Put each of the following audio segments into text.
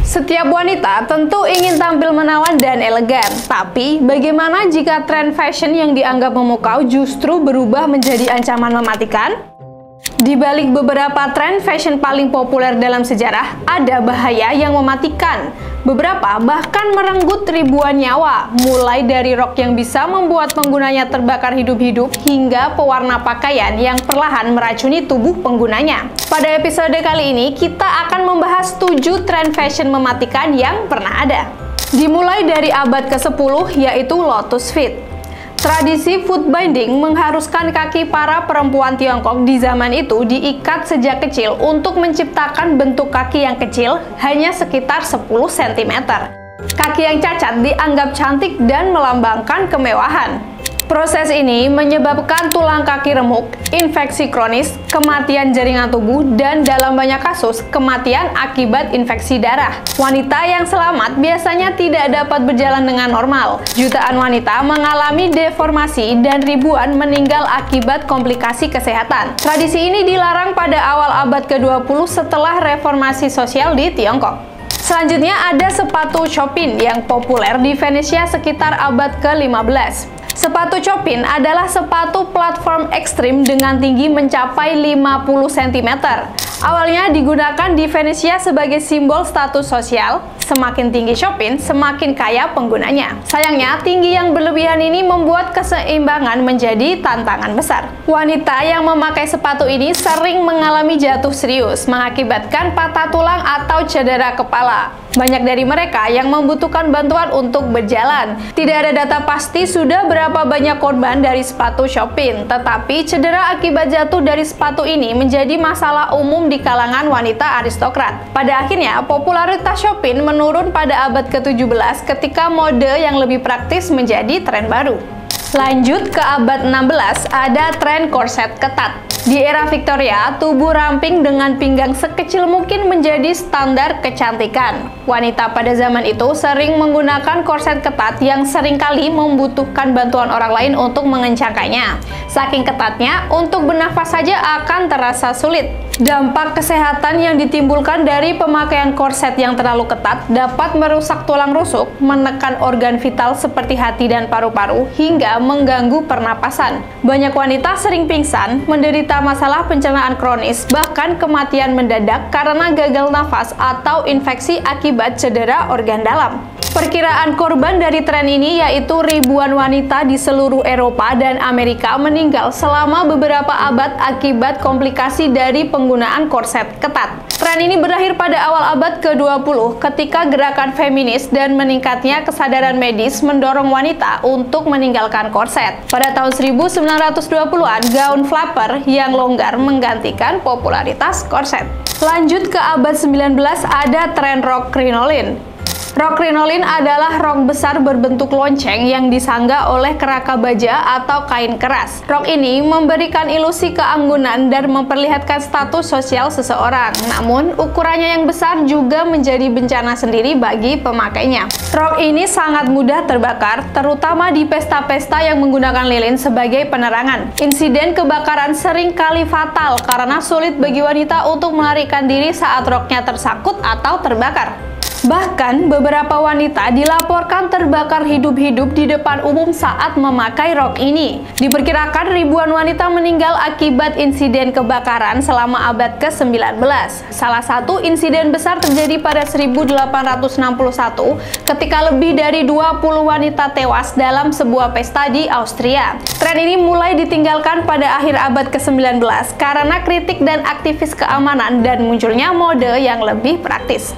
Setiap wanita tentu ingin tampil menawan dan elegan, tapi bagaimana jika tren fashion yang dianggap memukau justru berubah menjadi ancaman mematikan? Di balik beberapa tren fashion paling populer dalam sejarah, ada bahaya yang mematikan. Beberapa bahkan merenggut ribuan nyawa, mulai dari rok yang bisa membuat penggunanya terbakar hidup-hidup hingga pewarna pakaian yang perlahan meracuni tubuh penggunanya. Pada episode kali ini, kita akan membahas 7 tren fashion mematikan yang pernah ada. Dimulai dari abad ke-10, yaitu Lotus Fit. Tradisi foot binding mengharuskan kaki para perempuan Tiongkok di zaman itu diikat sejak kecil untuk menciptakan bentuk kaki yang kecil, hanya sekitar 10 cm. Kaki yang cacat dianggap cantik dan melambangkan kemewahan. Proses ini menyebabkan tulang kaki remuk, infeksi kronis, kematian jaringan tubuh, dan dalam banyak kasus, kematian akibat infeksi darah. Wanita yang selamat biasanya tidak dapat berjalan dengan normal. Jutaan wanita mengalami deformasi dan ribuan meninggal akibat komplikasi kesehatan. Tradisi ini dilarang pada awal abad ke-20 setelah reformasi sosial di Tiongkok. Selanjutnya ada sepatu Chopin yang populer di Venesia sekitar abad ke-15. Sepatu Chopin adalah sepatu platform ekstrim dengan tinggi mencapai 50 cm. Awalnya digunakan di Venesia sebagai simbol status sosial. Semakin tinggi Chopin, semakin kaya penggunanya. Sayangnya, tinggi yang berlebihan ini membuat keseimbangan menjadi tantangan besar. Wanita yang memakai sepatu ini sering mengalami jatuh serius, mengakibatkan patah tulang atau cedera kepala. Banyak dari mereka yang membutuhkan bantuan untuk berjalan. Tidak ada data pasti sudah berapa banyak korban dari sepatu Chopin, tetapi cedera akibat jatuh dari sepatu ini menjadi masalah umum di kalangan wanita aristokrat. Pada akhirnya, popularitas Chopin menurun pada abad ke-17 ketika mode yang lebih praktis menjadi tren baru. Lanjut ke abad 16, ada tren korset ketat. Di era Victoria, tubuh ramping dengan pinggang sekecil mungkin menjadi standar kecantikan. Wanita pada zaman itu sering menggunakan korset ketat yang seringkali membutuhkan bantuan orang lain untuk mengencangkannya. Saking ketatnya, untuk bernafas saja akan terasa sulit. Dampak kesehatan yang ditimbulkan dari pemakaian korset yang terlalu ketat dapat merusak tulang rusuk, menekan organ vital seperti hati dan paru-paru, hingga mengganggu pernapasan. Banyak wanita sering pingsan, menderita masalah pencernaan kronis, bahkan kematian mendadak karena gagal nafas atau infeksi akibat cedera organ dalam. Perkiraan korban dari tren ini yaitu ribuan wanita di seluruh Eropa dan Amerika meninggal selama beberapa abad akibat komplikasi dari penggunaan korset ketat. Tren ini berakhir pada awal abad ke-20 ketika gerakan feminis dan meningkatnya kesadaran medis mendorong wanita untuk meninggalkan korset. Pada tahun 1920-an, gaun flapper yang longgar menggantikan popularitas korset. Lanjut ke abad 19, ada tren rok crinoline. Rok crinoline adalah rok besar berbentuk lonceng yang disanggah oleh keraka baja atau kain keras. Rok ini memberikan ilusi keanggunan dan memperlihatkan status sosial seseorang. Namun, ukurannya yang besar juga menjadi bencana sendiri bagi pemakainya. Rok ini sangat mudah terbakar, terutama di pesta-pesta yang menggunakan lilin sebagai penerangan. Insiden kebakaran sering kali fatal karena sulit bagi wanita untuk melarikan diri saat roknya tersangkut atau terbakar. Bahkan, beberapa wanita dilaporkan terbakar hidup-hidup di depan umum saat memakai rok ini. Diperkirakan ribuan wanita meninggal akibat insiden kebakaran selama abad ke-19. Salah satu insiden besar terjadi pada 1861 ketika lebih dari 20 wanita tewas dalam sebuah pesta di Austria. Tren ini mulai ditinggalkan pada akhir abad ke-19 karena kritik dan aktivis keamanan dan munculnya mode yang lebih praktis.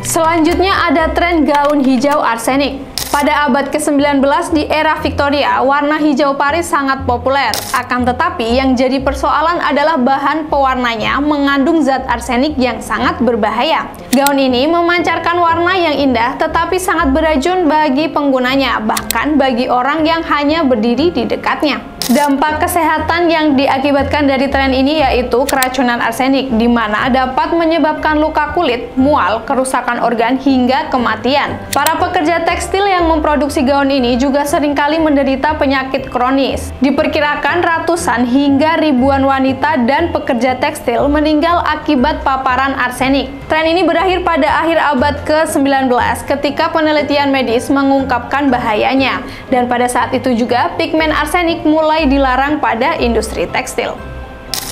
Selanjutnya ada tren gaun hijau arsenik. Pada abad ke-19 di era Victoria, warna hijau Paris sangat populer. Akan tetapi yang jadi persoalan adalah bahan pewarnanya mengandung zat arsenik yang sangat berbahaya. Gaun ini memancarkan warna yang indah tetapi sangat beracun bagi penggunanya, bahkan bagi orang yang hanya berdiri di dekatnya. Dampak kesehatan yang diakibatkan dari tren ini yaitu keracunan arsenik, di mana dapat menyebabkan luka kulit, mual, kerusakan organ, hingga kematian. Para pekerja tekstil yang memproduksi gaun ini juga seringkali menderita penyakit kronis. Diperkirakan ratusan hingga ribuan wanita dan pekerja tekstil meninggal akibat paparan arsenik. Tren ini berakhir pada akhir abad ke-19 ketika penelitian medis mengungkapkan bahayanya, dan pada saat itu juga pigmen arsenik mulai dilarang pada industri tekstil.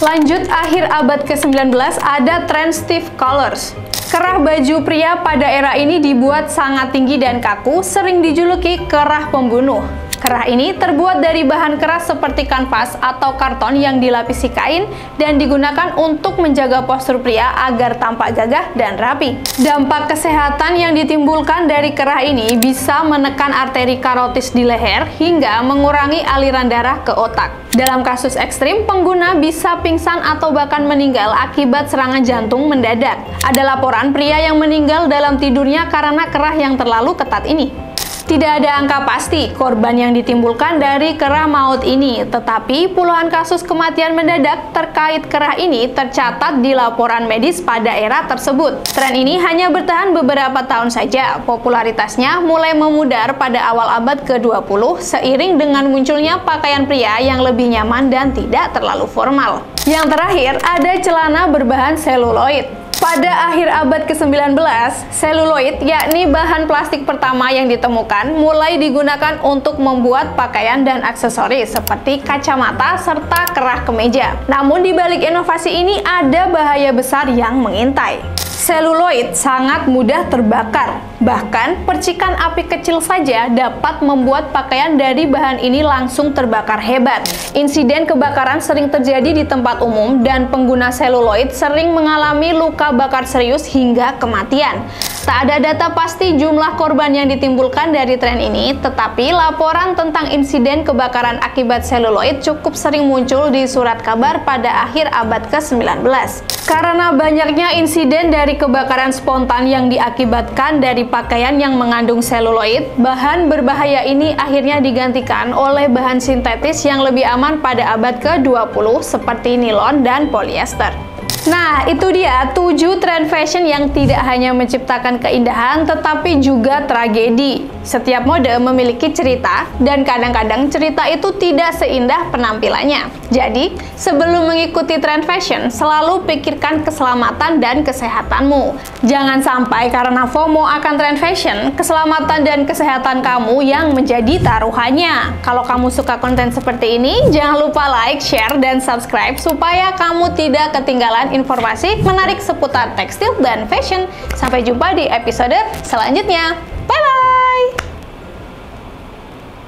Lanjut, akhir abad ke-19 ada tren stiff collars. Kerah baju pria pada era ini dibuat sangat tinggi dan kaku, sering dijuluki kerah pembunuh. Kerah ini terbuat dari bahan keras seperti kanvas atau karton yang dilapisi kain dan digunakan untuk menjaga postur pria agar tampak gagah dan rapi. Dampak kesehatan yang ditimbulkan dari kerah ini bisa menekan arteri karotis di leher hingga mengurangi aliran darah ke otak. Dalam kasus ekstrim, pengguna bisa pingsan atau bahkan meninggal akibat serangan jantung mendadak. Ada laporan pria yang meninggal dalam tidurnya karena kerah yang terlalu ketat ini. Tidak ada angka pasti korban yang ditimbulkan dari kerah maut ini, tetapi puluhan kasus kematian mendadak terkait kerah ini tercatat di laporan medis pada era tersebut. Tren ini hanya bertahan beberapa tahun saja. Popularitasnya mulai memudar pada awal abad ke-20 seiring dengan munculnya pakaian pria yang lebih nyaman dan tidak terlalu formal. Yang terakhir, ada celana berbahan seluloid. Pada akhir abad ke-19, seluloid, yakni bahan plastik pertama yang ditemukan, mulai digunakan untuk membuat pakaian dan aksesoris seperti kacamata serta kerah kemeja. Namun di balik inovasi ini ada bahaya besar yang mengintai. Seluloid sangat mudah terbakar. Bahkan, percikan api kecil saja dapat membuat pakaian dari bahan ini langsung terbakar hebat. Insiden kebakaran sering terjadi di tempat umum dan pengguna seluloid sering mengalami luka bakar serius hingga kematian. Tak ada data pasti jumlah korban yang ditimbulkan dari tren ini, tetapi laporan tentang insiden kebakaran akibat seluloid cukup sering muncul di surat kabar pada akhir abad ke-19. Karena banyaknya insiden dari kebakaran spontan yang diakibatkan dari pakaian yang mengandung seluloid, bahan berbahaya ini akhirnya digantikan oleh bahan sintetis yang lebih aman pada abad ke-20 seperti nilon dan polyester. Nah, itu dia 7 tren fashion yang tidak hanya menciptakan keindahan, tetapi juga tragedi. Setiap mode memiliki cerita, dan kadang-kadang cerita itu tidak seindah penampilannya. Jadi, sebelum mengikuti tren fashion, selalu pikirkan keselamatan dan kesehatanmu. Jangan sampai karena FOMO akan tren fashion, keselamatan dan kesehatan kamu yang menjadi taruhannya. Kalau kamu suka konten seperti ini, jangan lupa like, share, dan subscribe supaya kamu tidak ketinggalan informasi menarik seputar tekstil dan fashion. Sampai jumpa di episode selanjutnya. Bye-bye!